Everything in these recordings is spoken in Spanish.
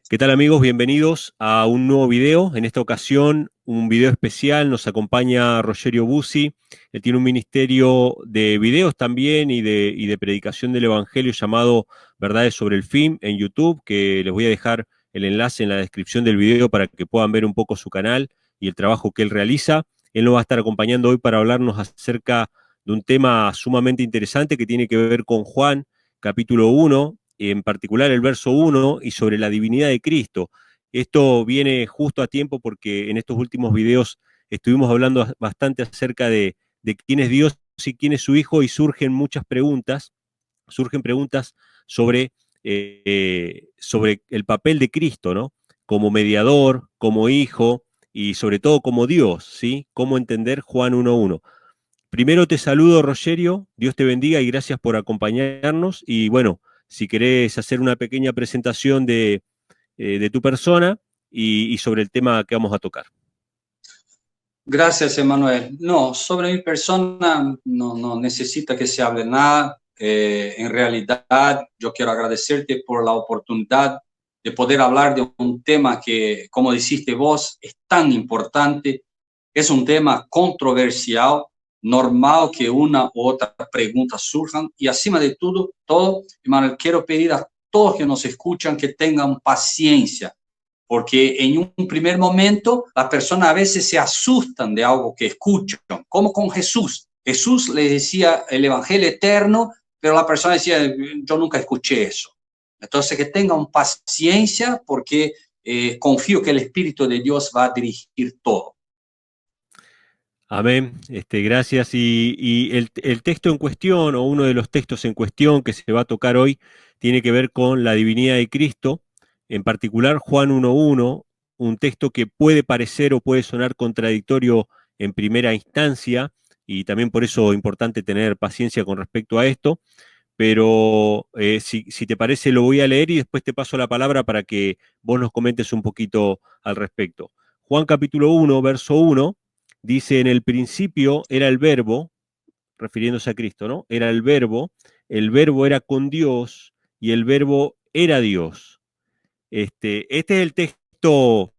¿Qué tal amigos? Bienvenidos a un nuevo video. En esta ocasión, un video especial. Nos acompaña Rogerio Bussi. Él tiene un ministerio de videos también y de predicación del Evangelio llamado Verdades sobre el Fin en YouTube, que les voy a dejar el enlace en la descripción del video para que puedan ver un poco su canal y el trabajo que él realiza. Él nos va a estar acompañando hoy para hablarnos acerca de un tema sumamente interesante que tiene que ver con Juan, capítulo 1, en particular el verso 1, y sobre la divinidad de Cristo. Esto viene justo a tiempo porque en estos últimos videos estuvimos hablando bastante acerca de quién es Dios y quién es su Hijo, y surgen preguntas sobre el papel de Cristo, ¿no? Como mediador, como Hijo y sobre todo como Dios, ¿sí? ¿Cómo entender Juan 1.1? Primero te saludo, Rogerio, Dios te bendiga y gracias por acompañarnos. Y bueno, si querés hacer una pequeña presentación de tu persona y sobre el tema que vamos a tocar. Gracias, Emanuel. No, sobre mi persona no necesita que se hable nada. En realidad, yo quiero agradecerte por la oportunidad de poder hablar de un tema que, como dijiste vos, es tan importante. Es un tema controversial, normal que una u otra pregunta surjan. Y acima de todo, Emanuel, quiero pedir a todos que nos escuchan que tengan paciencia, porque en un primer momento las personas a veces se asustan de algo que escuchan, como con Jesús. Jesús les decía el evangelio eterno, pero la persona decía, yo nunca escuché eso. Entonces que tengan paciencia porque confío que el Espíritu de Dios va a dirigir todo. Amén. Gracias. Y el texto en cuestión, o uno de los textos en cuestión que se va a tocar hoy, tiene que ver con la divinidad de Cristo, en particular Juan 1.1, un texto que puede parecer o puede sonar contradictorio en primera instancia, y también por eso es importante tener paciencia con respecto a esto, pero si te parece lo voy a leer y después te paso la palabra para que vos nos comentes un poquito al respecto. Juan capítulo 1, verso 1. Dice, en el principio era el verbo, refiriéndose a Cristo, ¿no? Era el verbo era con Dios y el verbo era Dios. Este es el texto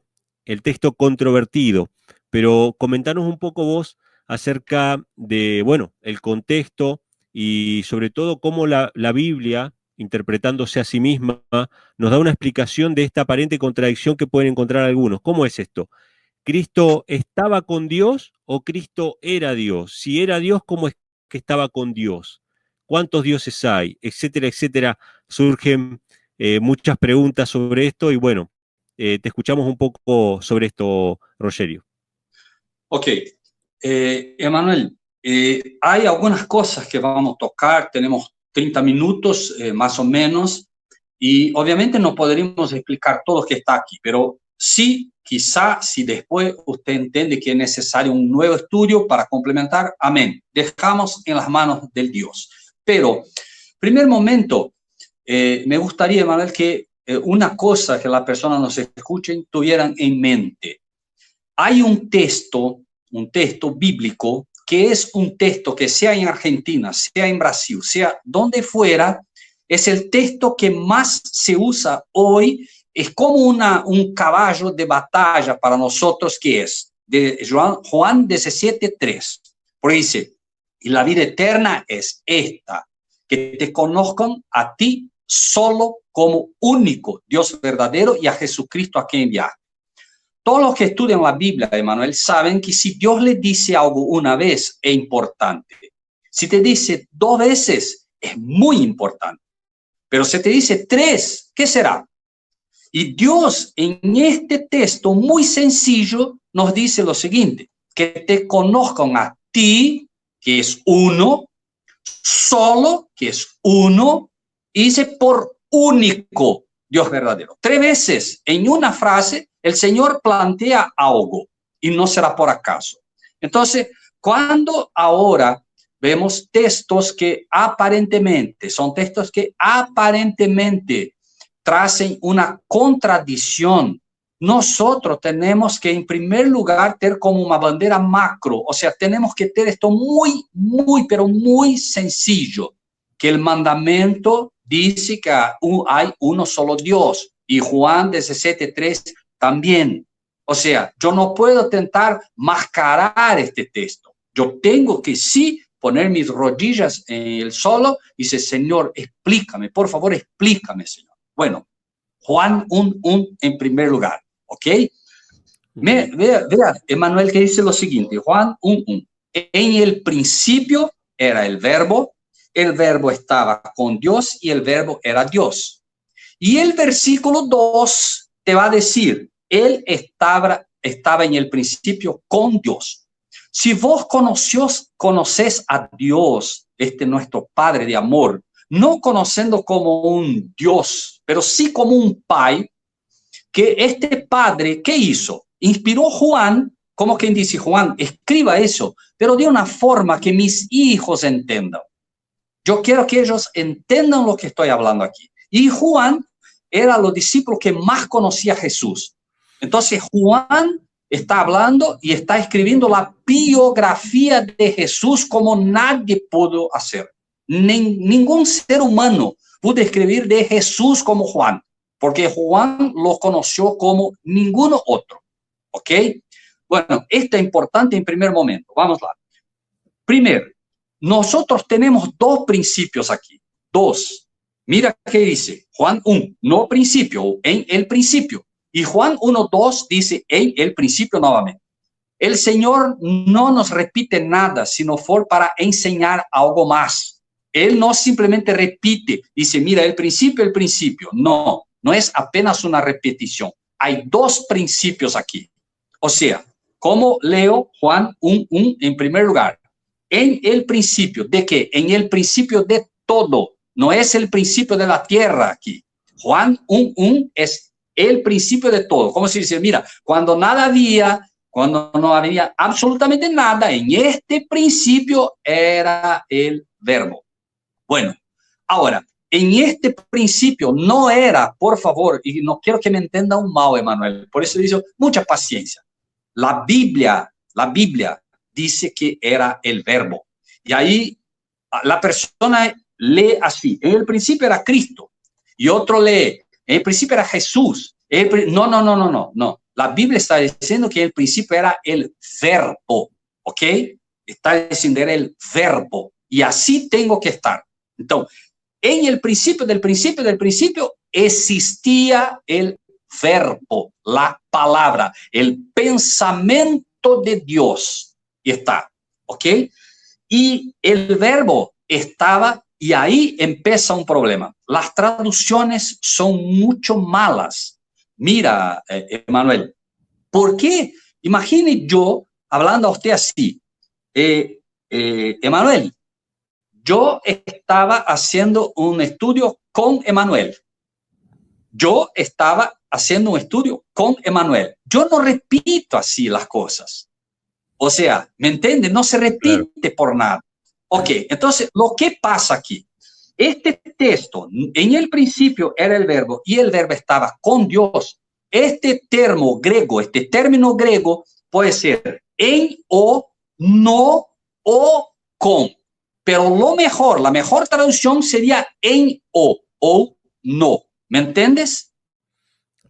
controvertido, pero comentanos un poco vos acerca de, bueno, el contexto y sobre todo cómo la Biblia, interpretándose a sí misma, nos da una explicación de esta aparente contradicción que pueden encontrar algunos. ¿Cómo es esto? ¿Cristo estaba con Dios o Cristo era Dios? Si era Dios, ¿cómo es que estaba con Dios? ¿Cuántos dioses hay? Etcétera, etcétera. Surgen muchas preguntas sobre esto y bueno, te escuchamos un poco sobre esto, Rogerio. Ok, Emanuel, hay algunas cosas que vamos a tocar, tenemos 30 minutos más o menos, y obviamente no podremos explicar todo lo que está aquí, pero sí, quizá si después usted entiende que es necesario un nuevo estudio para complementar, amén, dejamos en las manos del Dios. Pero, primer momento, me gustaría, Emanuel, que una cosa que las personas nos escuchen tuvieran en mente. Hay un texto bíblico, que es un texto que sea en Argentina, sea en Brasil, sea donde fuera, es el texto que más se usa hoy, es como un caballo de batalla para nosotros, que es de Juan 17:3. Porque dice, y la vida eterna es esta, que te conozcan a ti solo como único Dios verdadero y a Jesucristo a quien enviaste. Todos los que estudian la Biblia, Emanuel, saben que si Dios le dice algo una vez, es importante. Si te dice 2 veces, es muy importante. Pero si te dice 3, ¿qué será? Y Dios en este texto muy sencillo nos dice lo siguiente, que te conozcan a ti, que es uno, solo, que es uno, y dice por único Dios verdadero. 3 veces en una frase el Señor plantea algo y no será por acaso. Entonces, cuando ahora vemos textos que aparentemente tracen una contradicción, nosotros tenemos que, en primer lugar, tener como una bandera macro, o sea, tenemos que tener esto pero muy sencillo, que el mandamiento dice que hay uno solo Dios. Y Juan 17:3 también. O sea, yo no puedo intentar mascarar este texto. Yo tengo que sí poner mis rodillas en el suelo y decir, Señor, explícame, por favor, explícame, Señor. Bueno, Juan 1:1 en primer lugar, ¿ok? Vea, Emmanuel, que dice lo siguiente, Juan 1:1. En el principio era el verbo estaba con Dios y el verbo era Dios. Y el versículo 2 te va a decir, él estaba en el principio con Dios. Si vos conocés a Dios, nuestro Padre de amor, no conociendo como un Dios, pero sí como un Pai, que este Padre, ¿qué hizo? Inspiró Juan, como quien dice, Juan, escriba eso, pero de una forma que mis hijos entendan. Yo quiero que ellos entendan lo que estoy hablando aquí. Y Juan era los discípulos que más conocía a Jesús. Entonces Juan está hablando y está escribiendo la biografía de Jesús como nadie pudo hacer. Ningún ser humano pudo escribir de Jesús como Juan, porque Juan lo conoció como ninguno otro. ¿Ok? Bueno, esto es importante en primer momento. Vamos lá. Primero, nosotros tenemos dos principios aquí. Dos. Mira qué dice Juan 1, no principio, en el principio. Y Juan 1:2 dice en el principio nuevamente. El Señor no nos repite nada, sino fue para enseñar algo más. Él no simplemente repite, dice, mira, el principio. No, no es apenas una repetición. Hay dos principios aquí. O sea, ¿cómo leo Juan 1:1 en primer lugar? En el principio, ¿de qué? En el principio de todo. No es el principio de la tierra aquí. Juan 1:1 es el principio de todo. ¿Cómo se dice? Mira, cuando nada había, cuando no había absolutamente nada, en este principio era el verbo. Bueno, ahora, en este principio no era, por favor, y no quiero que me entiendan mal, Emmanuel, por eso digo, mucha paciencia. La Biblia dice que era el verbo. Y ahí la persona lee así, en el principio era Cristo, y otro lee, en el principio era Jesús. No. La Biblia está diciendo que el principio era el verbo, ¿ok? Está diciendo era el verbo, y así tengo que estar. Entonces, en el principio del principio existía el verbo, la palabra, el pensamiento de Dios. Y está, ¿ok? Y el verbo estaba, y ahí empieza un problema. Las traducciones son mucho malas. Mira, Emmanuel, ¿por qué? Imagine yo hablando a usted así. Emmanuel, yo estaba haciendo un estudio con Emmanuel. Yo no repito así las cosas. O sea, ¿me entiende? No se repite claro. Por nada. Ok, entonces, lo que pasa aquí, este texto, en el principio era el verbo y el verbo estaba con Dios. Este término griego puede ser en o, no o con. Pero la mejor traducción sería en o no. ¿Me entiendes?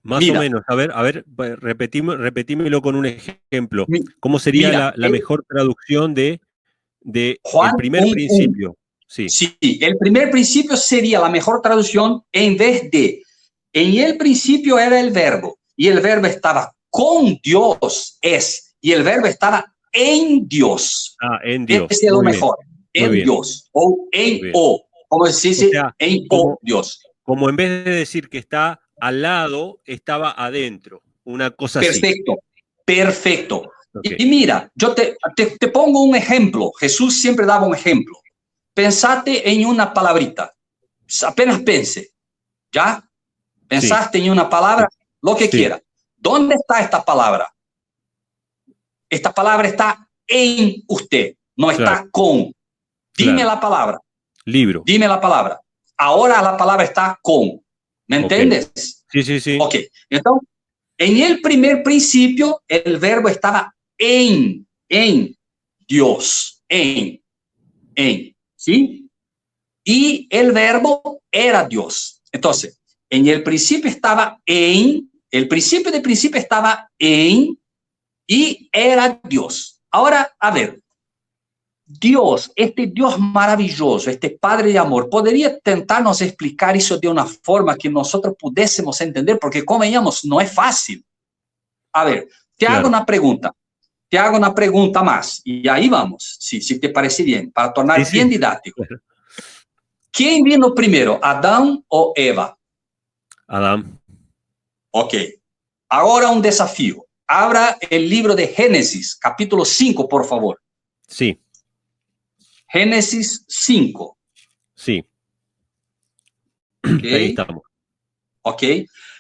Más o menos. A ver, repetímelo con un ejemplo. ¿Cómo sería la mejor traducción de Juan, el primer principio? Sí, el primer principio sería la mejor traducción en vez de en el principio era el verbo y el verbo estaba con Dios, y el verbo estaba en Dios. En Dios. Ese es lo mejor. En Dios o en o. Como se dice, en o Dios. Como en vez de decir que está al lado, estaba adentro. Una cosa perfecto, así. Perfecto. Okay. Y mira, yo te pongo un ejemplo. Jesús siempre daba un ejemplo. Pensate en una palabrita. Apenas pense. ¿Ya? Pensaste en una palabra, lo que quiera. ¿Dónde está esta palabra? Esta palabra está en usted, no está con. Dime la palabra. Libro. Dime la palabra. Ahora la palabra está con. ¿Me entiendes? Sí. Ok. Entonces, en el primer principio, el verbo estaba en Dios. En. ¿Sí? Y el verbo era Dios. Entonces, En el principio estaba en, el principio de principio estaba en y era Dios. Ahora, a ver, Dios, este Dios maravilloso, este Padre de amor, ¿podría tentarnos explicar eso de una forma que nosotros pudiésemos entender? Porque, convenhamos, no es fácil. A ver, te hago una pregunta. Te hago una pregunta más y ahí vamos, si te parece bien, para tornar bien didáctico. ¿Quién vino primero, Adán o Eva? Adán. Ok. Ahora un desafío. Abra el libro de Génesis, capítulo 5, por favor. Sí. Génesis 5. Sí. Okay. Ahí estamos. Ok.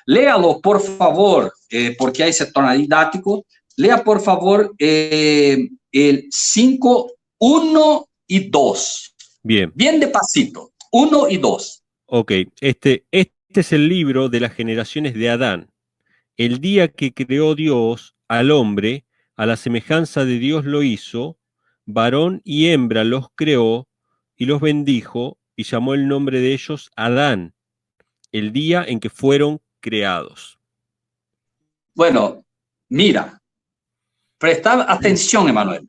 Léalo, por favor, porque ahí se torna didáctico. Lea, por favor, el 5, 1 y 2. Bien. Bien despacito. 1 y 2. Ok. Este es el libro de las generaciones de Adán. El día que creó Dios al hombre, a la semejanza de Dios lo hizo, varón y hembra los creó y los bendijo y llamó el nombre de ellos Adán, el día en que fueron creados. Bueno, mira, presta atención, Emanuel.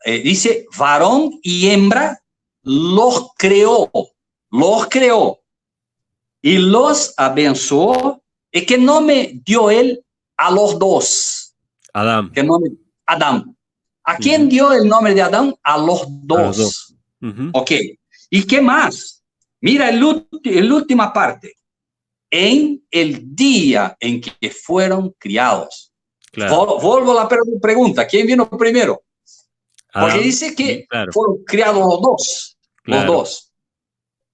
Dice, varón y hembra los creó y los abençoó. ¿Y qué nombre dio él a los dos? Adán. ¿Qué nombre? Adán. ¿A quién dio el nombre de Adán? A los dos. A los dos. Ok. ¿Y qué más? Mira la última parte. En el día en que fueron criados. Claro. Vuelvo a la pregunta. ¿Quién vino primero? Adán. Porque dice que claro. fueron criados los dos. Claro. Los dos.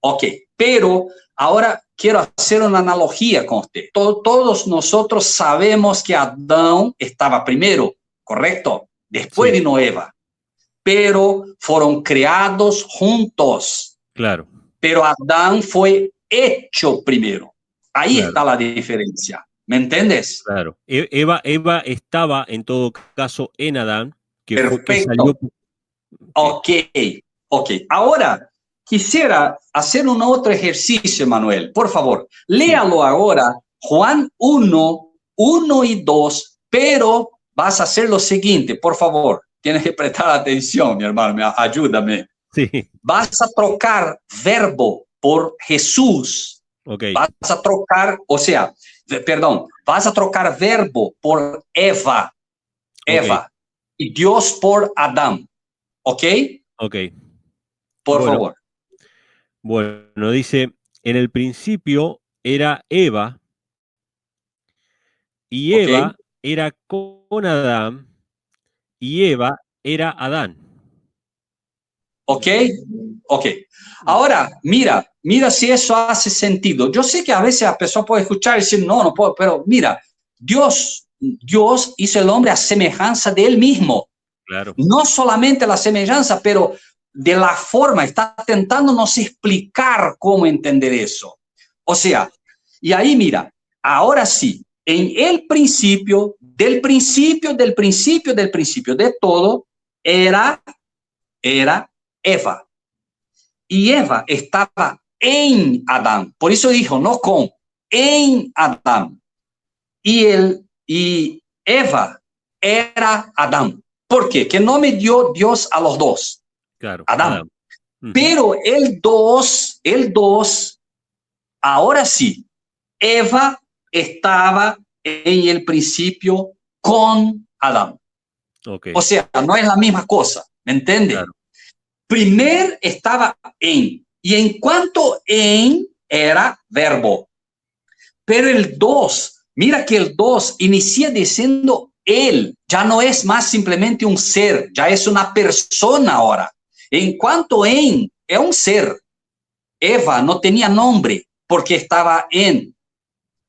Ok. Pero ahora quiero hacer una analogía con usted. Todos nosotros sabemos que Adán estaba primero, ¿correcto? Después vino Eva. Pero fueron creados juntos. Claro. Pero Adán fue hecho primero. Ahí está la diferencia. ¿Me entiendes? Claro. Eva estaba en todo caso en Adán. Perfecto. Que salió... Ok. Ahora, quisiera hacer un otro ejercicio, Manuel. Por favor, léalo ahora, Juan 1, 1 y 2, pero vas a hacer lo siguiente, por favor. Tienes que prestar atención, mi hermano, ayúdame. Sí. Vas a trocar verbo por Jesús. Okay. Vas a trocar, vas a trocar verbo por Eva. Eva. Y Dios por Adán. ¿Ok? Ok. Por favor. Bueno, dice, en el principio era Eva, y Eva era con Adán, y Eva era Adán. Ok. Ahora, mira si eso hace sentido. Yo sé que a veces la persona puede escuchar y decir, no puedo, pero mira, Dios hizo el hombre a semejanza de él mismo. Claro. No solamente la semejanza, pero de la forma, está tentándonos explicar cómo entender eso. O sea, y ahí mira, ahora sí, en el principio, del principio de todo, era Eva. Y Eva estaba en Adán. Por eso dijo, no con, en Adán. Y Eva era Adán. ¿Por qué? ¿Qué nombre dio Dios a los dos? Claro. Adán. Pero el dos, ahora sí, Eva estaba en el principio con Adán. O sea, no es la misma cosa, ¿me entiende? Claro. Primero estaba en, y en cuanto en era verbo. Pero el 2, mira que el 2 inicia diciendo él, ya no es más simplemente un ser, ya es una persona ahora. En cuanto en, es un ser. Eva no tenía nombre porque estaba en,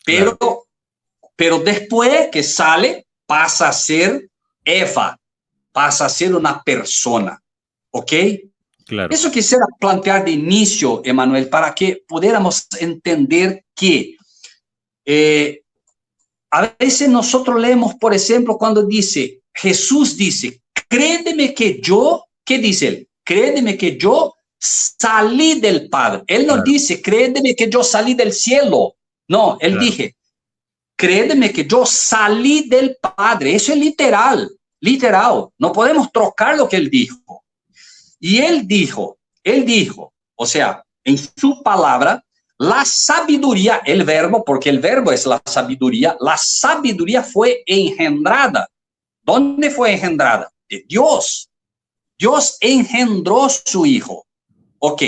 pero después que sale pasa a ser Eva, pasa a ser una persona. ¿Ok? Claro. Eso quisiera plantear de inicio, Emanuel, para que pudiéramos entender que a veces nosotros leemos, por ejemplo, cuando Jesús dice, créeme que yo, ¿qué dice él? Créeme que yo salí del Padre. Él no Claro. dice, créeme que yo salí del cielo. No, él Claro. dije, créeme que yo salí del Padre. Eso es literal, literal. No podemos trocar lo que él dijo. Y él dijo, o sea, en su palabra, la sabiduría, el verbo, porque el verbo es la sabiduría fue engendrada. ¿Dónde fue engendrada? De Dios. Dios engendró su hijo. Ok.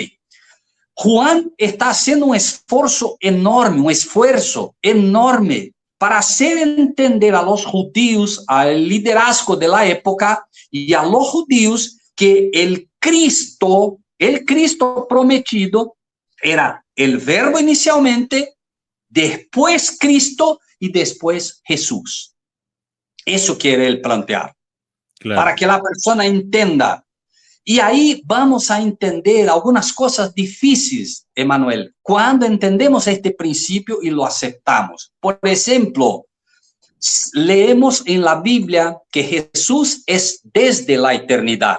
Juan está haciendo un esfuerzo enorme para hacer entender a los judíos, al liderazgo de la época y a los judíos que el Cristo prometido era el verbo inicialmente, después Cristo y después Jesús. Eso quiere él plantear. Claro. Para que la persona entienda. Y ahí vamos a entender algunas cosas difíciles, Emanuel, cuando entendemos este principio y lo aceptamos. Por ejemplo, leemos en la Biblia que Jesús es desde la eternidad,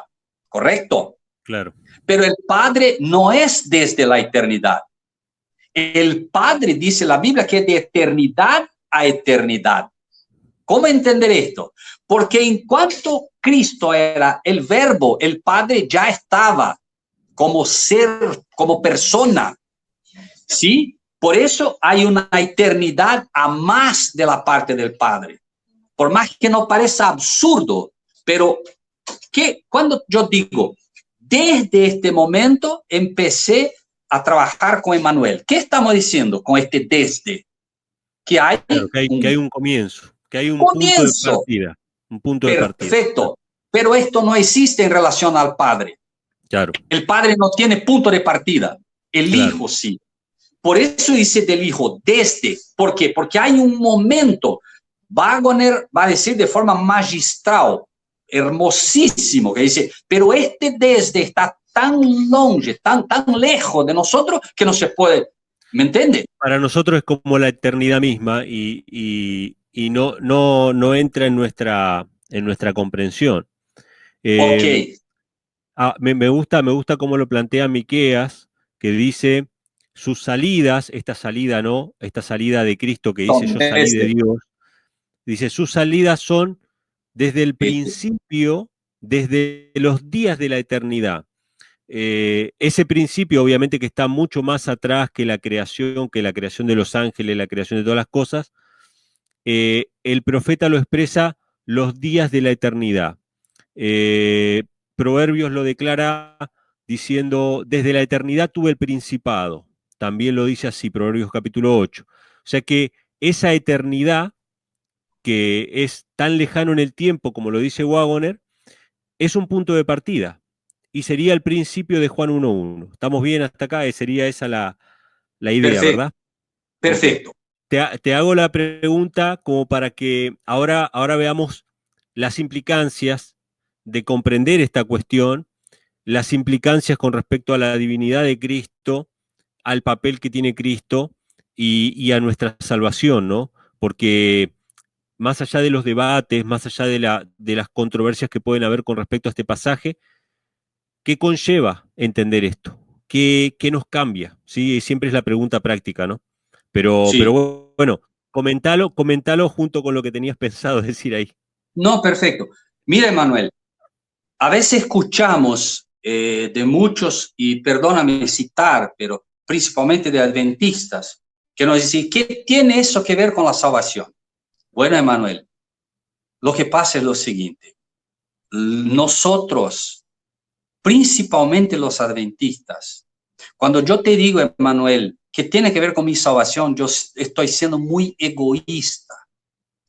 ¿correcto? Claro. Pero el Padre no es desde la eternidad. El Padre, dice la Biblia, que es de eternidad a eternidad. ¿Cómo entender esto? Porque en cuanto Cristo era el verbo, el Padre ya estaba como ser, como persona. ¿Sí? Por eso hay una eternidad a más de la parte del Padre. Por más que no parezca absurdo, pero que cuando yo digo, desde este momento empecé a trabajar con Emanuel, ¿qué estamos diciendo con este desde? Que hay, claro, que hay un comienzo, que hay un comienzo. punto de partida. Un punto de partida. Perfecto. Pero esto no existe en relación al Padre. Claro. El Padre no tiene punto de partida. El Hijo sí. Por eso dice del Hijo desde. ¿Por qué? Porque hay un momento. Wagner va a decir de forma magistral, hermosísimo, que dice, pero este desde está tan longe, tan lejos de nosotros que no se puede. ¿Me entiende? Para nosotros es como la eternidad misma y no entra en nuestra comprensión. Ok. Me gusta cómo lo plantea Miqueas, que dice sus salidas, esta salida de Cristo que dice yo salí de Dios, dice sus salidas son desde el principio, desde los días de la eternidad. Ese principio obviamente que está mucho más atrás que la creación de los ángeles, la creación de todas las cosas, el profeta lo expresa los días de la eternidad. Proverbios lo declara diciendo, desde la eternidad tuve el principado. También lo dice así, Proverbios capítulo 8. O sea que esa eternidad, que es tan lejano en el tiempo como lo dice Wagner, es un punto de partida. Y sería el principio de Juan 1.1. ¿Estamos bien hasta acá? Sería esa la idea, perfecto, ¿verdad? Perfecto. Te hago la pregunta como para que ahora veamos las implicancias de comprender esta cuestión, las implicancias con respecto a la divinidad de Cristo, al papel que tiene Cristo y a nuestra salvación, ¿no? Porque más allá de los debates, más allá de las controversias que pueden haber con respecto a este pasaje, ¿qué conlleva entender esto? ¿Qué nos cambia? ¿Sí? Siempre es la pregunta práctica, ¿no? Pero bueno, comentalo junto con lo que tenías pensado decir ahí. No, perfecto. Mira, Emanuel, a veces escuchamos de muchos, y perdóname citar, pero principalmente de adventistas, que nos dicen, ¿qué tiene eso que ver con la salvación? Bueno, Emanuel, lo que pasa es lo siguiente. Nosotros, principalmente los adventistas, cuando yo te digo, Emanuel, que tiene que ver con mi salvación, yo estoy siendo muy egoísta.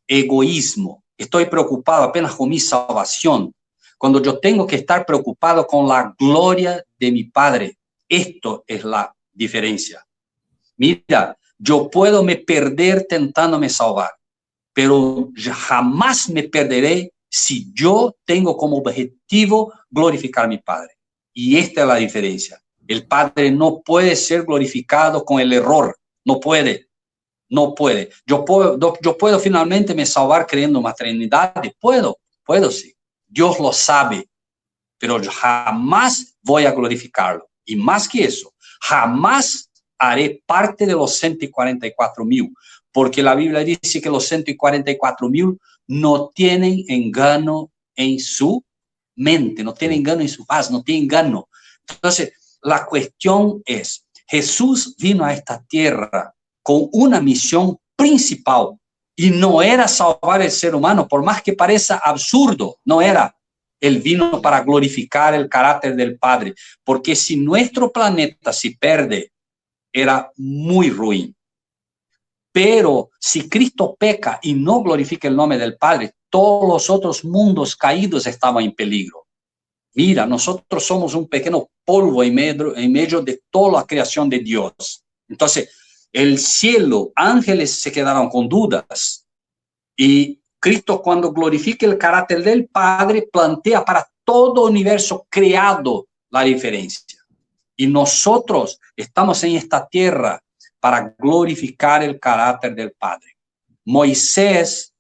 Egoísmo. Estoy preocupado apenas con mi salvación, cuando yo tengo que estar preocupado con la gloria de mi Padre. Esto es la diferencia. Mira, yo puedo me perder tentándome salvar, pero jamás me perderé si yo tengo como objetivo glorificar a mi Padre. Y esta es la diferencia. El Padre no puede ser glorificado con el error. No puede. No puede. Yo puedo finalmente me salvar creyendo en una Trinidad. Puedo sí. Dios lo sabe, pero yo jamás voy a glorificarlo. Y más que eso, jamás haré parte de los 144,000, porque la Biblia dice que los 144,000 no tienen engano en su mente, no tienen engano en su paz, no tienen engano. Entonces, la cuestión es, Jesús vino a esta tierra con una misión principal y no era salvar el ser humano, por más que parezca absurdo, no era. Él vino para glorificar el carácter del Padre, porque si nuestro planeta se pierde, era muy ruin. Pero si Cristo peca y no glorifica el nombre del Padre, todos los otros mundos caídos estaban en peligro. Mira, nosotros somos un pequeño polvo en medio de toda la creación de Dios. Entonces, el cielo, ángeles se quedaron con dudas. Y Cristo, cuando glorifica el carácter del Padre, plantea para todo universo creado la diferencia. Y nosotros estamos en esta tierra para glorificar el carácter del Padre. Moisés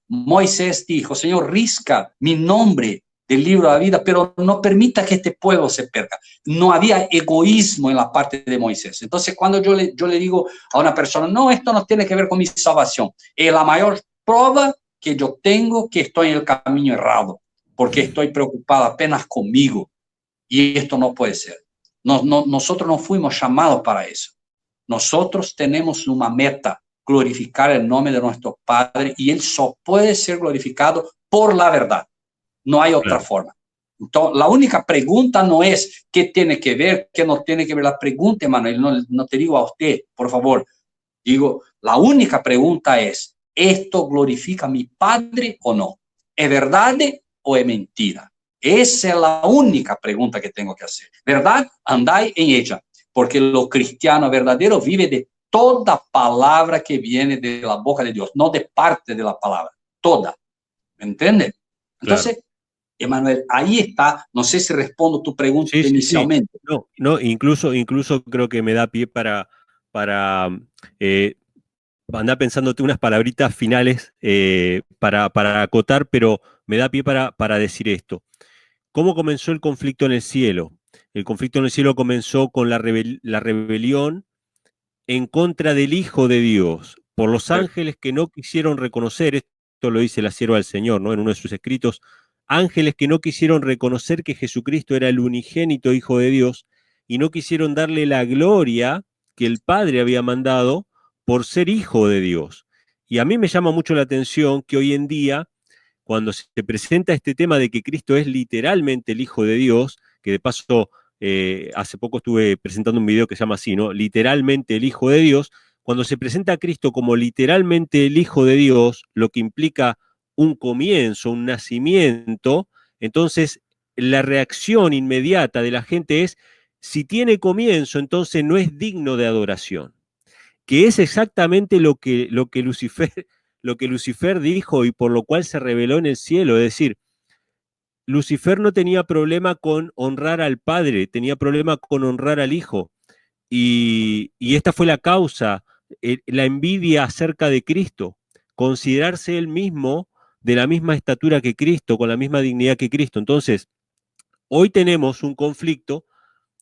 dijo, Señor, risca mi nombre del libro de la vida, pero no permita que este pueblo se pierda. No había egoísmo en la parte de Moisés. Entonces, cuando yo le digo a una persona, no, esto no tiene que ver con mi salvación, es la mayor prueba que yo tengo que estoy en el camino errado, porque estoy preocupado apenas conmigo, y esto no puede ser. Nosotros no fuimos llamados para eso. Nosotros tenemos una meta, glorificar el nombre de nuestro Padre, y Él solo puede ser glorificado por la verdad. No hay otra forma. Entonces, la única pregunta no es qué tiene que ver, qué no tiene que ver. La pregunta, Manuel, no te digo a usted, por favor. Digo, la única pregunta es, ¿esto glorifica a mi Padre o no? ¿Es verdad o es mentira? Esa es la única pregunta que tengo que hacer. ¿Verdad? Andáis en ella. Porque lo cristiano verdadero vive de toda palabra que viene de la boca de Dios, no de parte de la palabra, toda. ¿Me entiendes? Entonces, claro. Emanuel, ahí está, no sé si respondo tu pregunta inicialmente. Sí. No, incluso creo que me da pie para andar pensándote unas palabritas finales para acotar, pero me da pie para decir esto. ¿Cómo comenzó el conflicto en el cielo? El conflicto en el cielo comenzó con la rebelión en contra del Hijo de Dios, por los ángeles que no quisieron reconocer, esto lo dice la sierva del Señor, ¿no? En uno de sus escritos, ángeles que no quisieron reconocer que Jesucristo era el unigénito Hijo de Dios y no quisieron darle la gloria que el Padre había mandado por ser Hijo de Dios. Y a mí me llama mucho la atención que hoy en día, cuando se presenta este tema de que Cristo es literalmente el Hijo de Dios, que de paso hace poco estuve presentando un video que se llama así, ¿no? Literalmente el Hijo de Dios, cuando se presenta a Cristo como literalmente el Hijo de Dios, lo que implica un comienzo, un nacimiento, entonces la reacción inmediata de la gente es, si tiene comienzo, entonces no es digno de adoración, que es exactamente lo que Lucifer dijo y por lo cual se reveló en el cielo, es decir, Lucifer no tenía problema con honrar al Padre, tenía problema con honrar al Hijo. Y esta fue la causa, la envidia acerca de Cristo, considerarse él mismo de la misma estatura que Cristo, con la misma dignidad que Cristo. Entonces, hoy tenemos un conflicto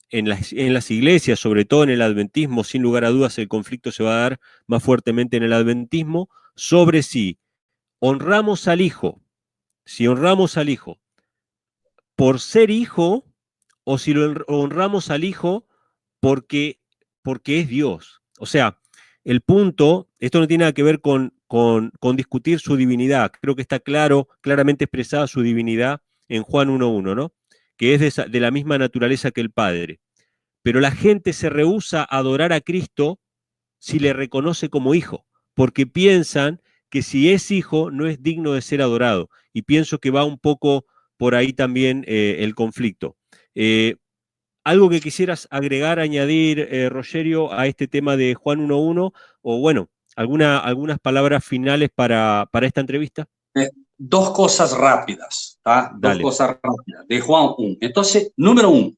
en las iglesias, sobre todo en el adventismo, sin lugar a dudas el conflicto se va a dar más fuertemente en el adventismo, sobre si honramos al Hijo, si honramos al Hijo por ser hijo, o si lo honramos al Hijo porque es Dios. O sea, el punto, esto no tiene nada que ver con discutir su divinidad, creo que está claramente expresada su divinidad en Juan 1.1, ¿no? Que es de la misma naturaleza que el Padre. Pero la gente se rehúsa a adorar a Cristo si le reconoce como hijo, porque piensan que si es hijo no es digno de ser adorado. Y pienso que va un poco por ahí también el conflicto. ¿Algo que quisieras agregar, añadir, Rogerio, a este tema de Juan 1.1? O bueno, algunas palabras finales para esta entrevista. Dos cosas rápidas, ¿tá? Dale. Dos cosas rápidas de Juan 1. Entonces, número 1,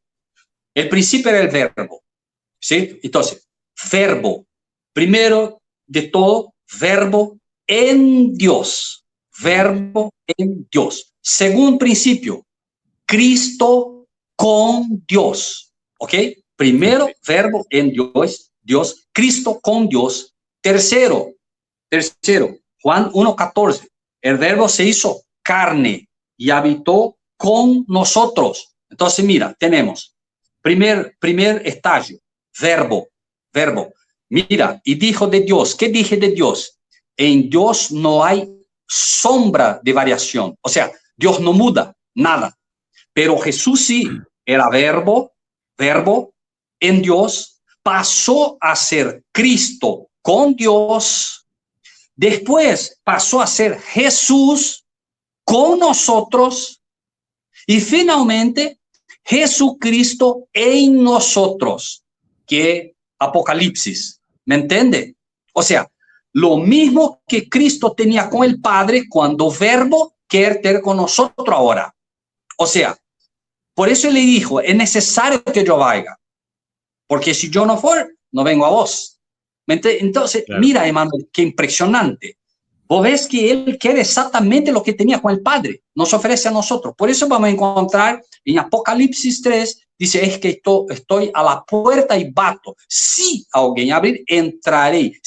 el principio era el verbo, ¿sí? Entonces, verbo, primero de todo, verbo en Dios, verbo en Dios. Segundo principio, Cristo con Dios, ¿ok? Primero, verbo en Dios, Cristo con Dios. Tercero, Juan 1:14, el verbo se hizo carne y habitó con nosotros. Entonces, mira, tenemos primer estadio, verbo. Mira, y dijo de Dios, ¿qué dije de Dios? En Dios no hay sombra de variación, o sea, Dios no muda, nada. Pero Jesús sí, era verbo en Dios, pasó a ser Cristo con Dios, después pasó a ser Jesús con nosotros y finalmente Jesucristo en nosotros, que Apocalipsis, ¿me entiende? O sea, lo mismo que Cristo tenía con el Padre cuando verbo quiere tener con nosotros ahora. O sea, por eso le dijo, es necesario que yo vaya, porque si yo no fuera, no vengo a vos. Entonces, claro. Mira, Emmanuel, qué impresionante. Vos ves que él quiere exactamente lo que tenía con el Padre, nos ofrece a nosotros. Por eso vamos a encontrar en Apocalipsis 3, dice, es que estoy a la puerta y bato. Si alguien abrir, entraré.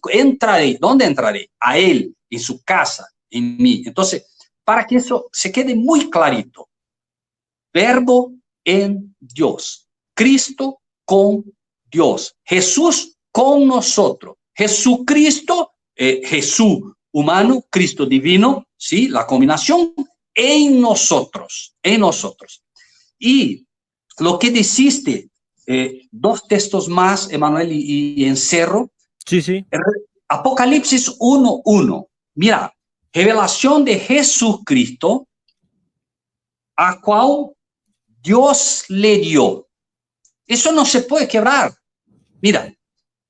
Entraré. ¿Dónde entraré? A él, en su casa, en mí. Entonces, para que eso se quede muy clarito. Verbo en Dios. Cristo con Dios. Jesús con nosotros. Jesucristo, Jesús humano, Cristo divino, ¿sí? La combinación en nosotros. Y lo que dijiste, dos textos más, Emmanuel, y encerro. Sí. Apocalipsis 1:1. Mira, revelación de Jesucristo, a cual Dios le dio. Eso no se puede quebrar. Mira,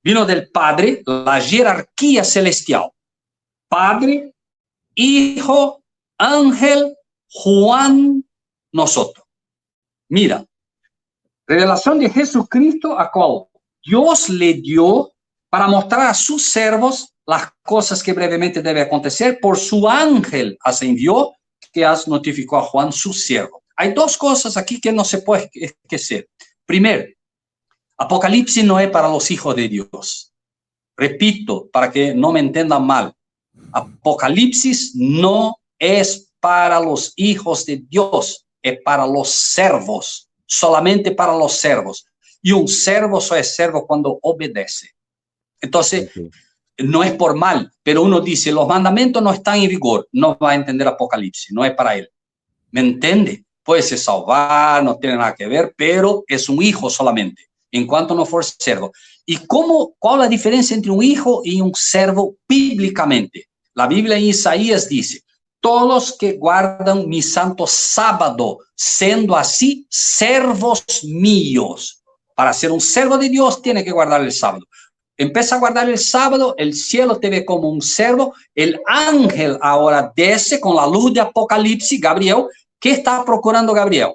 vino del Padre, la jerarquía celestial. Padre, Hijo, Ángel, Juan, nosotros. Mira, revelación de Jesucristo, a cual Dios le dio para mostrar a sus servos las cosas que brevemente deben acontecer. Por su ángel ascendió, que notificó a Juan, su siervo. Hay dos cosas aquí que no se puede esquecer. Primero, Apocalipsis no es para los hijos de Dios. Repito, para que no me entiendan mal. Apocalipsis no es para los hijos de Dios, es para los servos, solamente para los servos. Y un servo solo es servo cuando obedece. Entonces, no es por mal, pero uno dice, los mandamientos no están en vigor, no va a entender Apocalipsis, no es para él. ¿Me entiende? Puede se salvar, no tiene nada que ver, pero es un hijo solamente, en cuanto no fuera servo. ¿Y cuál es la diferencia entre un hijo y un servo bíblicamente? La Biblia en Isaías dice, todos los que guardan mi santo sábado, siendo así servos míos. Para ser un servo de Dios, tiene que guardar el sábado. Empieza a guardar el sábado, el cielo te ve como un servo, el ángel ahora desce con la luz de Apocalipsis, Gabriel. ¿Qué está procurando Gabriel?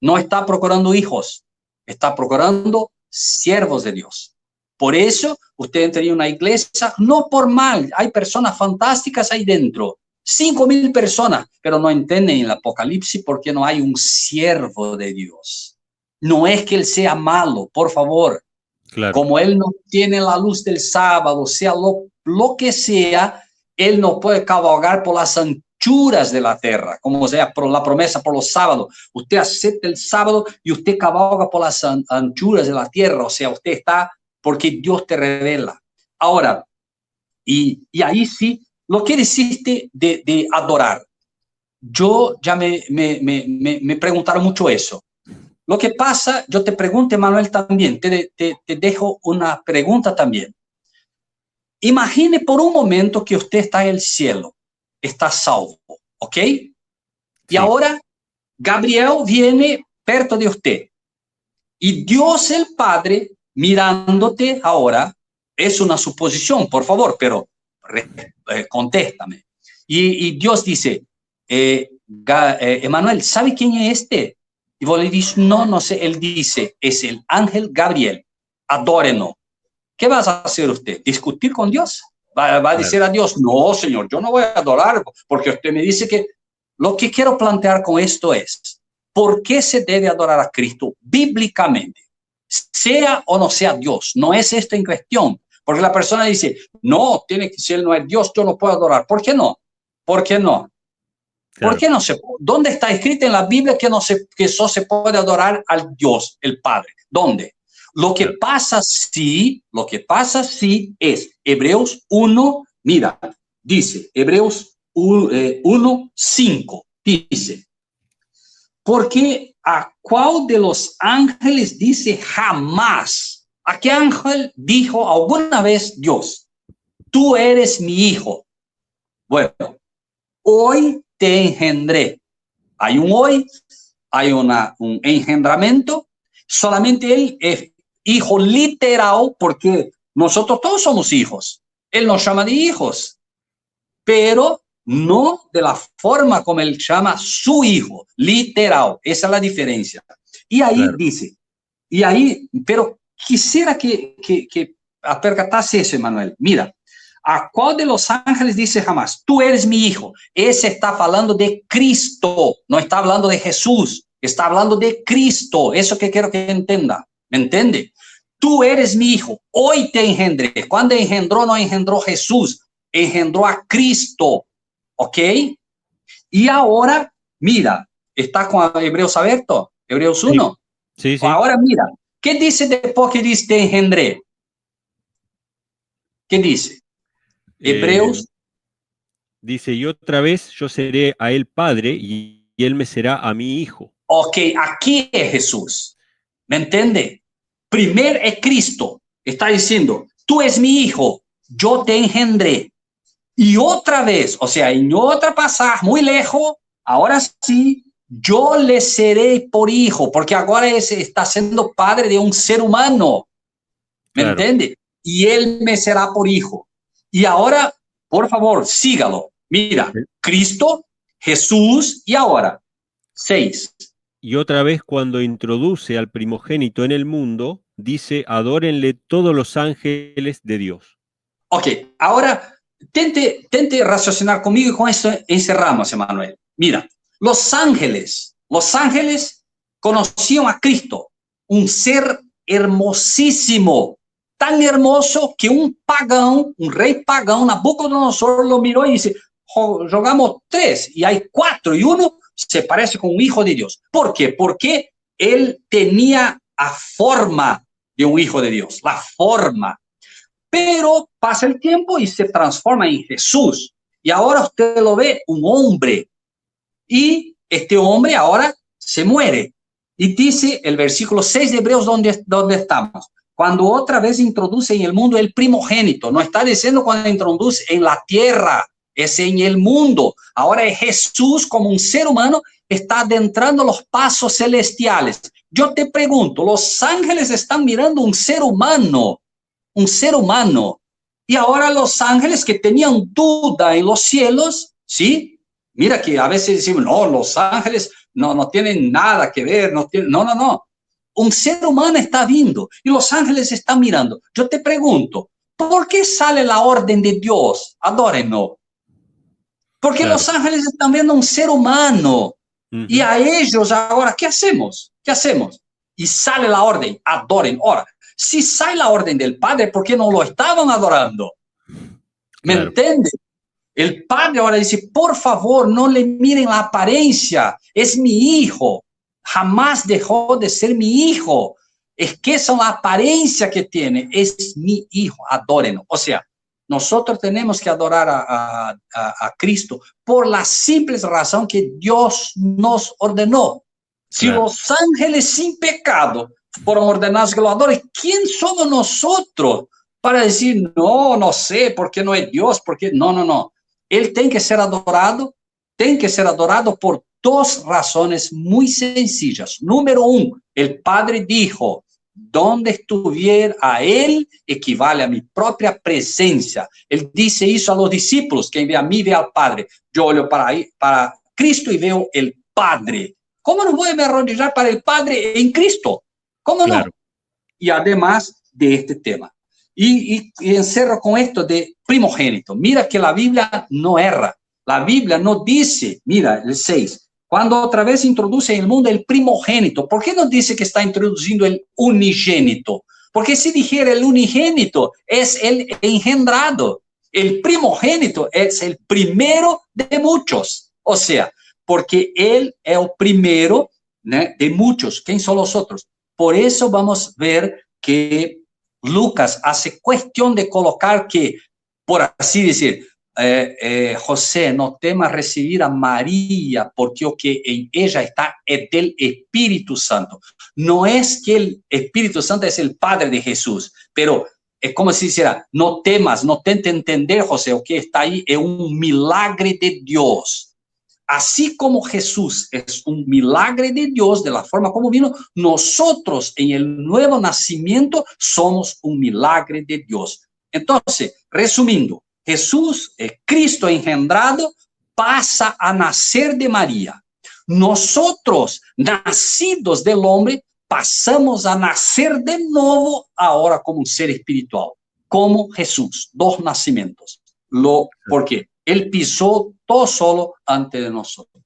No está procurando hijos, está procurando siervos de Dios. Por eso, usted entra en una iglesia, no por mal, hay personas fantásticas ahí dentro, 5,000 personas, pero no entienden el Apocalipsis porque no hay un siervo de Dios. No es que él sea malo, por favor. Claro. Como él no tiene la luz del sábado, sea lo que sea, él no puede cabalgar por las anchuras de la tierra, como sea por la promesa por los sábados. Usted acepta el sábado y usted cabalga por las anchuras de la tierra, o sea, usted está porque Dios te revela. Ahora, y ahí sí, lo que dijiste de adorar, yo ya me preguntaron mucho eso. Lo que pasa, yo te pregunto, Manuel, también, te dejo una pregunta también. Imagine por un momento que usted está en el cielo, está salvo, ¿ok? Y sí. Ahora Gabriel viene perto de usted. Y Dios el Padre, mirándote ahora, es una suposición, por favor, pero contéstame. Y Dios dice, Emmanuel, ¿sabe quién es este? Y vos le dices, no sé. Él dice, es el ángel Gabriel, adórenos. ¿Qué vas a hacer usted? ¿Discutir con Dios? ¿Va a decir a Dios, no, Señor, yo no voy a adorar, porque usted me dice que... Lo que quiero plantear con esto es, ¿por qué se debe adorar a Cristo bíblicamente? sea o no sea Dios. No es esto en cuestión. Porque la persona dice, no, tiene que, si él no es Dios, yo no puedo adorar. ¿Por qué no? ¿Por qué no? ¿Por Claro, qué no se? ¿Dónde está escrito en la Biblia que no se, que solo se puede adorar al Dios, el Padre? ¿Dónde? Lo que claro. pasa sí, es Hebreos 1, mira, dice Hebreos 1, 5, dice, porque a cuál de los ángeles dice jamás, ¿a qué ángel dijo alguna vez Dios? Tú eres mi hijo. Bueno, hoy te engendré. Hay un hoy, hay un engendramiento. Solamente él es hijo literal porque nosotros todos somos hijos. Él nos llama de hijos, pero no de la forma como él llama su hijo, literal. Esa es la diferencia. Y ahí Claro. dice, pero quisiera que apercatase eso, Emanuel. Mira, ¿a cuál de los ángeles dice jamás? Tú eres mi hijo. Ese está hablando de Cristo, no está hablando de Jesús, está hablando de Cristo. Eso que quiero que entienda. ¿Me entiende? Tú eres mi hijo. Hoy te engendré. Cuando engendró, no engendró Jesús, engendró a Cristo. ¿Ok? Y ahora, mira, está con Hebreos abierto, Hebreos Sí, 1. sí, sí. Ahora mira, ¿qué dice después que dice te engendré? ¿Qué dice? Eh, Hebreos. Dice, y otra vez yo seré a él padre y él me será a mi hijo. Ok, aquí es Jesús. ¿Me entiende? Primero es Cristo. Está diciendo, tú es mi hijo, yo te engendré. Y otra vez, o sea, en otra pasaje muy lejos, ahora sí, yo le seré por hijo, porque ahora está siendo padre de un ser humano. ¿Me Claro. entiende? Y él me será por hijo. Y ahora, por favor, sígalo. Mira, Cristo, Jesús y ahora, 6. Y otra vez cuando introduce al primogénito en el mundo, dice, adórenle todos los ángeles de Dios. Ok, ahora tente raciocinar conmigo y con esto encerramos, Emanuel. Mira, los ángeles conocían a Cristo, un ser hermosísimo, tan hermoso que un pagán, un rey pagán, Nabucodonosor, lo miró y dice, jugamos 3 y hay 4 y uno se parece con un hijo de Dios. ¿Por qué? Porque él tenía la forma de un hijo de Dios, la forma. Pero pasa el tiempo y se transforma en Jesús. Y ahora usted lo ve un hombre. Y este hombre ahora se muere. Y dice el versículo 6 de Hebreos donde estamos. Cuando otra vez introduce en el mundo el primogénito. No está diciendo cuando introduce en la tierra, es en el mundo. Ahora es Jesús como un ser humano, está adentrando los pasos celestiales. Yo te pregunto, los ángeles están mirando un ser humano, un ser humano. Y ahora los ángeles que tenían duda en los cielos, ¿sí? Mira que a veces decimos, no, los ángeles no tienen nada que ver, no. Un ser humano está viendo y los ángeles están mirando. Yo te pregunto, ¿por qué sale la orden de Dios? Adórenlo. Porque Claro. los ángeles están viendo un ser humano y Ujú. a ellos ahora, ¿qué hacemos? ¿Qué hacemos? Y sale la orden, adoren. Ahora, si sale la orden del Padre, ¿por qué no lo estaban adorando? ¿Me Claro, entiende? El Padre ahora dice, por favor, no le miren la apariencia, es mi hijo, jamás dejó de ser mi hijo. Es que esa es la apariencia que tiene, es mi hijo, adórenlo. O sea, nosotros tenemos que adorar a Cristo por la simple razón que Dios nos ordenó. Si claro, los ángeles sin pecado fueron ordenados que lo adoren, ¿quién somos nosotros para decir, no, no sé, por qué no es Dios? Porque no. Él tiene que ser adorado por dos razones muy sencillas. Número uno, el Padre dijo, donde estuviera a él equivale a mi propia presencia. Él dice eso a los discípulos, quien ve a mí ve al Padre. Yo olho para Cristo y veo el Padre. ¿Cómo no voy a arrodillar para el Padre en Cristo? ¿Cómo claro, no? Y además de este tema. Y encerro con esto de primogénito. Mira que la Biblia no erra. La Biblia no dice, mira, el 6, Cuando otra vez introduce en el mundo el primogénito, ¿por qué no dice que está introduciendo el unigénito? Porque si dijera el unigénito, es el engendrado. El primogénito es el primero de muchos. O sea, porque él es el primero, ¿no?, de muchos. ¿Quién son los otros? Por eso vamos a ver que Lucas hace cuestión de colocar que, por así decir, José, no temas recibir a María, porque lo que en ella está es del Espíritu Santo. No es que el Espíritu Santo es el Padre de Jesús, pero es como si dijera, no temas, no tente entender, José, lo que está ahí es un milagre de Dios. Así como Jesús es un milagre de Dios, de la forma como vino, nosotros en el nuevo nacimiento somos un milagre de Dios. Entonces, resumiendo, Jesús, Cristo engendrado, pasa a nacer de María. Nosotros, nacidos del hombre, pasamos a nacer de nuevo ahora como un ser espiritual, como Jesús, dos nacimientos. ¿Por qué? Él pisó todo solo antes de nosotros.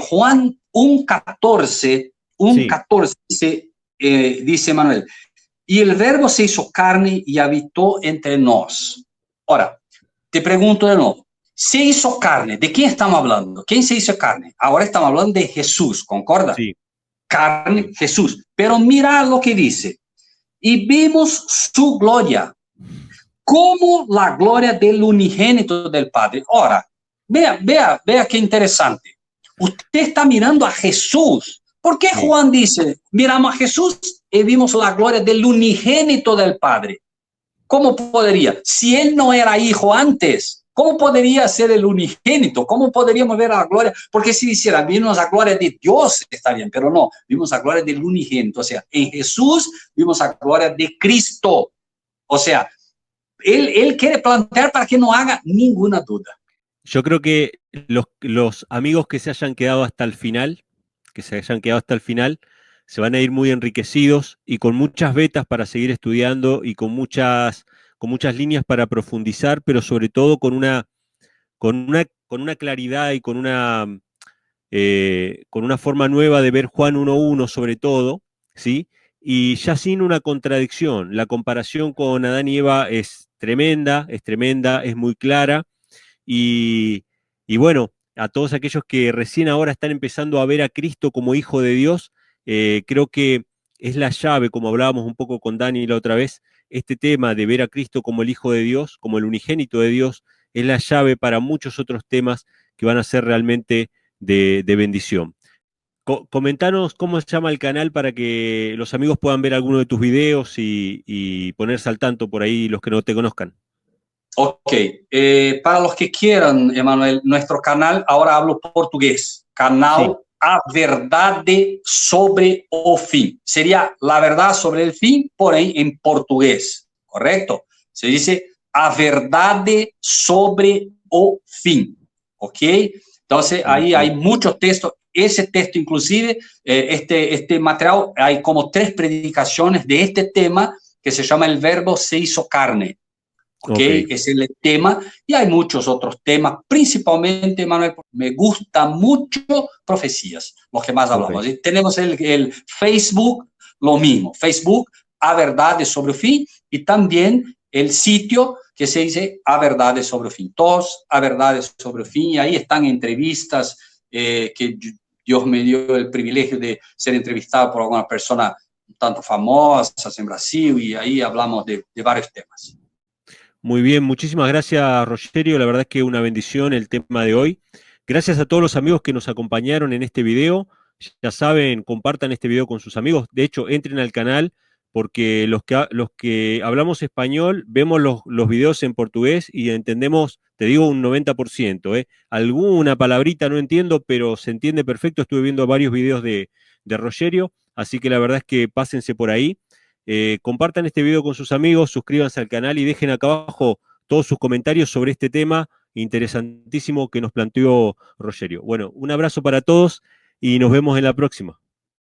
Juan 1:14, 1:14 dice Manuel, y el verbo se hizo carne y habitó entre nos. Ahora, te pregunto de nuevo, se hizo carne, ¿de quién estamos hablando? ¿Quién se hizo carne? Ahora estamos hablando de Jesús, ¿concorda? Sí. Carne, Jesús. Pero mira lo que dice, y vimos su gloria, como la gloria del unigénito del Padre. Ahora, vea qué interesante. Usted está mirando a Jesús. ¿Por qué Juan dice, miramos a Jesús y vimos la gloria del unigénito del Padre? ¿Cómo podría? Si él no era hijo antes, ¿cómo podría ser el unigénito? ¿Cómo podríamos ver la gloria? Porque si dijera, vimos la gloria de Dios, está bien, pero no, vimos la gloria del unigénito. O sea, en Jesús vimos la gloria de Cristo. O sea, él quiere plantear para que no haga ninguna duda. Yo creo que los amigos que se hayan quedado hasta el final, se van a ir muy enriquecidos y con muchas vetas para seguir estudiando y con muchas líneas para profundizar, pero sobre todo con una claridad y con una forma nueva de ver Juan 1:1 sobre todo, ¿sí? Y ya sin una contradicción. La comparación con Adán y Eva es tremenda, es muy clara. Y bueno, a todos aquellos que recién ahora están empezando a ver a Cristo como Hijo de Dios, creo que es la llave, como hablábamos un poco con Dani la otra vez, este tema de ver a Cristo como el Hijo de Dios, como el unigénito de Dios, es la llave para muchos otros temas que van a ser realmente de bendición. Comentanos cómo se llama el canal para que los amigos puedan ver alguno de tus videos y ponerse al tanto por ahí los que no te conozcan. Ok, para los que quieran, Emanuel, nuestro canal, ahora hablo portugués, canal Sí. A Verdade sobre o Fim. Sería la verdad sobre el fin, porém en portugués, ¿correcto? Se dice A Verdade sobre o Fim, ¿ok? Entonces ahí hay muchos textos. Ese texto inclusive, este material, hay como 3 predicaciones de este tema que se llama El Verbo se hizo carne. Okay. Ese es el tema y hay muchos otros temas, principalmente, Manuel, me gusta mucho profecías, los que más hablamos. Tenemos el Facebook, lo mismo, Facebook, A Verdade sobre o Fim, y también el sitio que se dice A Verdade sobre o Fim, todos A Verdade sobre o Fim, y ahí están entrevistas que Dios me dio el privilegio de ser entrevistado por alguna persona tanto famosas en Brasil, y ahí hablamos de varios temas. Muy bien, muchísimas gracias, Rogerio. La verdad es que una bendición el tema de hoy. Gracias a todos los amigos que nos acompañaron en este video. Ya saben, compartan este video con sus amigos. De hecho, entren al canal porque los que hablamos español vemos los videos en portugués y entendemos, te digo, un 90%. Alguna palabrita no entiendo, pero se entiende perfecto. Estuve viendo varios videos de Rogerio, así que la verdad es que pásense por ahí. Compartan este video con sus amigos, suscríbanse al canal y dejen acá abajo todos sus comentarios sobre este tema interesantísimo que nos planteó Rogerio. Bueno, un abrazo para todos y nos vemos en la próxima.